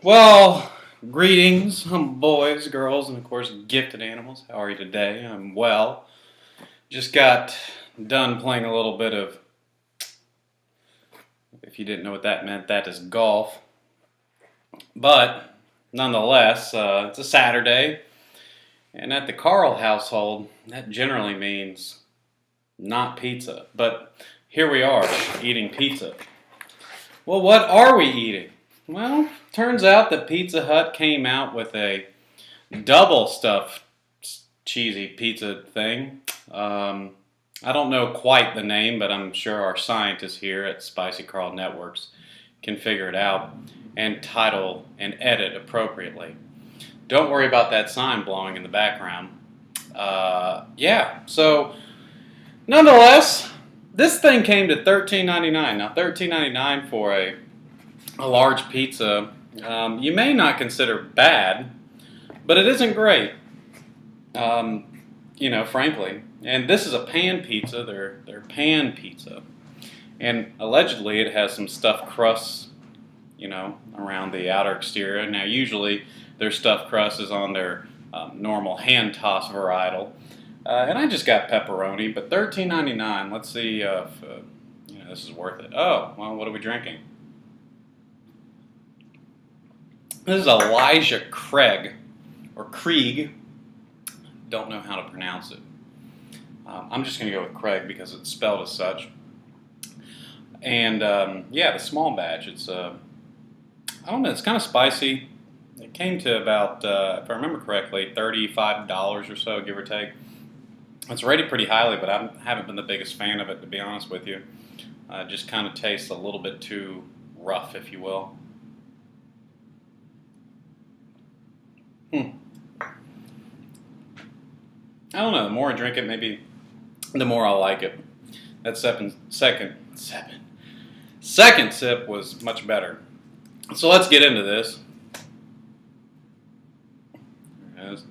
Well, greetings, boys, girls, and of course, gifted animals. How are you today? I'm well. Just got done playing a little bit of, if you didn't know what that meant, that is golf. But nonetheless, it's a Saturday, and at the Karl household, that generally means not pizza. But here we are, eating pizza. Well, what are we eating? Well, turns out that Pizza Hut came out with a double stuffed cheesy pizza thing. I don't know quite the name, but I'm sure our scientists here at Spicy Karl Networks can figure it out and title and edit appropriately. Don't worry about that sign blowing in the background. Yeah, so nonetheless, this thing came to $13.99. Now, $13.99 for a large pizza, you may not consider bad, but it isn't great. Um, frankly. And this is a pan pizza. They're pan pizza, and allegedly it has some stuffed crust, around the outer exterior. Now, usually their stuffed crust is on their normal hand toss varietal, and I just got pepperoni. But $13.99. Let's see if this is worth it. Oh, well, what are we drinking? This is Elijah Craig or Krieg. Don't know how to pronounce it. I'm just going to go with Craig because it's spelled as such. And yeah, the small batch. It's I don't know. It's kind of spicy. It came to about, if I remember correctly, $35 or so, give or take. It's rated pretty highly, but I haven't been the biggest fan of it, to be honest with you. It just kind of tastes a little bit too rough, if you will. I don't know. The more I drink it, maybe the more I like it. That second sip was much better. So let's get into this. There it is.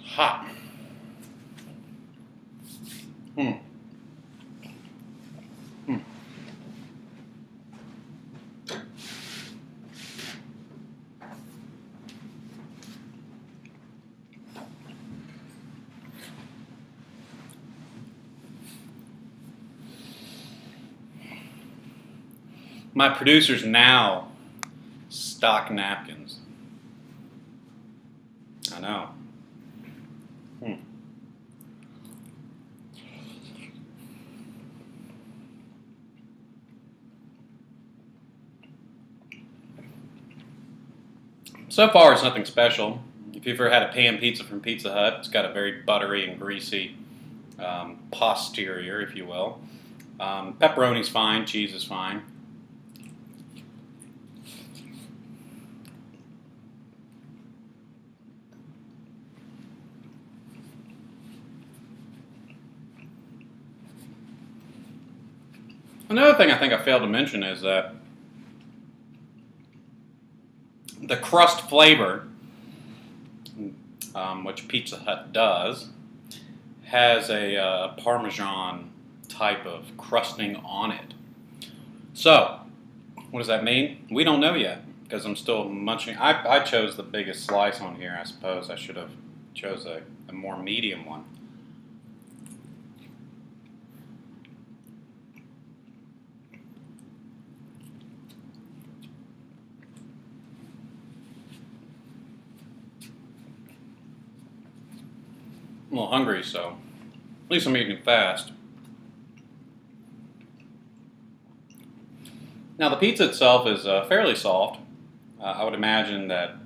Hot. Hmm. Hmm. My producers now stock napkins. I know. Hmm. So far, it's nothing special. If you've ever had a pan pizza from Pizza Hut, it's got a very buttery and greasy posterior, if you will. Pepperoni's fine, cheese is fine. Another thing I think I failed to mention is that the crust flavor, which Pizza Hut does, has a Parmesan type of crusting on it. So, what does that mean? We don't know yet because I'm still munching. I chose the biggest slice on here. I suppose I should have chose a more medium one. I'm a little hungry, so at least I'm eating fast. Now the pizza itself is fairly soft. I would imagine that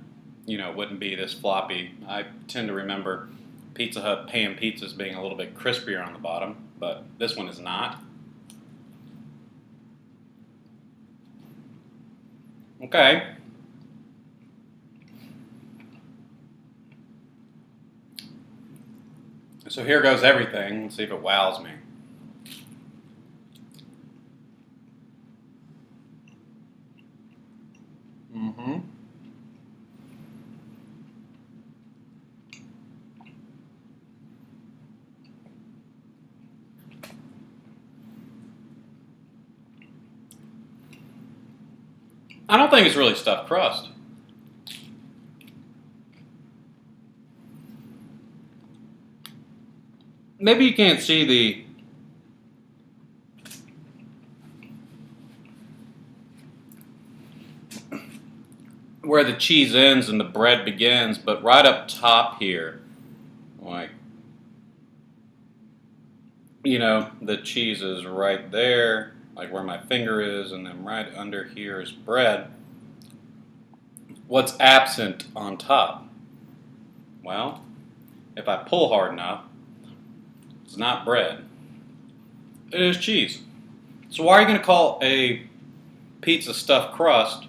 it wouldn't be this floppy. I tend to remember Pizza Hut pan pizzas being a little bit crispier on the bottom, but this one is not. Okay. So here goes everything. Let's see if it wows me. Mm-hmm. I don't think it's really stuffed crust. Maybe you can't see where the cheese ends and the bread begins, but right up top here, like, you know, the cheese is right there, like where my finger is, and then right under here is bread. What's absent on top? Well, if I pull hard enough, it's not bread. It is cheese. So why are you going to call a pizza stuffed crust?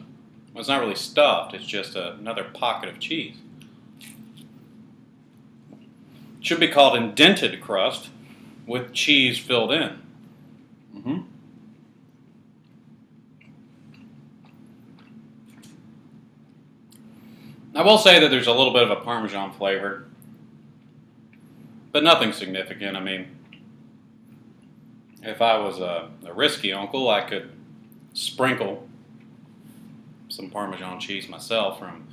Well, it's not really stuffed, it's just another pocket of cheese. It should be called indented crust with cheese filled in. I will say that there's a little bit of a Parmesan flavor, but nothing significant. I mean, if I was a risky uncle, I could sprinkle some Parmesan cheese myself from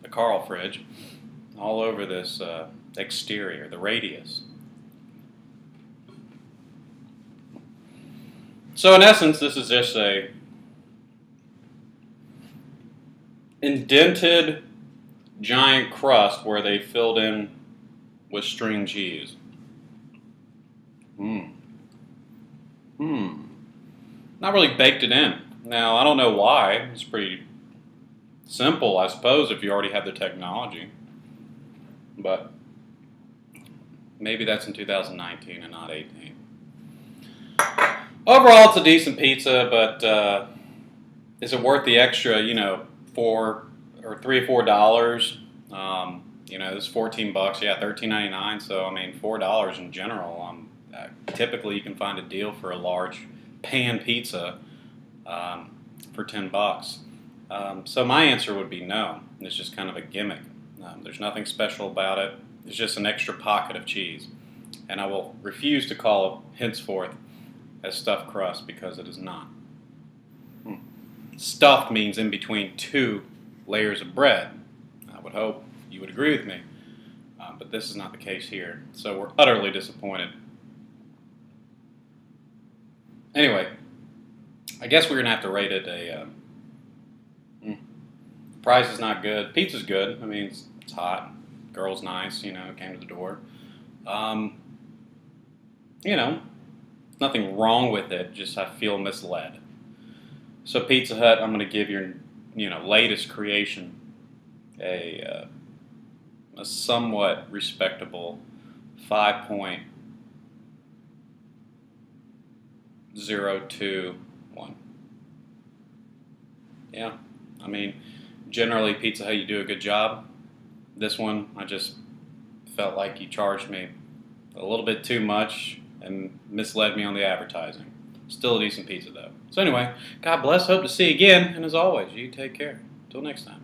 the Karl fridge all over this exterior, the radius. So in essence, this is just a indented giant crust where they filled in with string cheese. Not really baked it in. Now, I don't know why. It's pretty simple, I suppose, if you already have the technology. But maybe that's in 2019 and not 18. Overall, it's a decent pizza, but is it worth the extra, you know, $3 or $4? You know, this is $14. Yeah, $13.99. So I mean, $4 in general. Typically, you can find a deal for a large pan pizza for $10. So my answer would be no. It's just kind of a gimmick. There's nothing special about it. It's just an extra pocket of cheese, and I will refuse to call it henceforth as stuffed crust because it is not. Stuffed means in between two layers of bread. I would hope you would agree with me, but this is not the case here. So we're utterly disappointed. Anyway, I guess we're going to have to rate it a... price is not good. Pizza's good. I mean, it's hot. Girl's nice, you know, came to the door. You know, nothing wrong with it, just I feel misled. So Pizza Hut, I'm going to give your, you know, latest creation a somewhat respectable 5.021. Yeah, I mean, generally Pizza Hut, you do a good job. This one, I just felt like you charged me a little bit too much and misled me on the advertising. Still a decent pizza though. So anyway, God bless, hope to see you again, and as always, you take care. Till next time.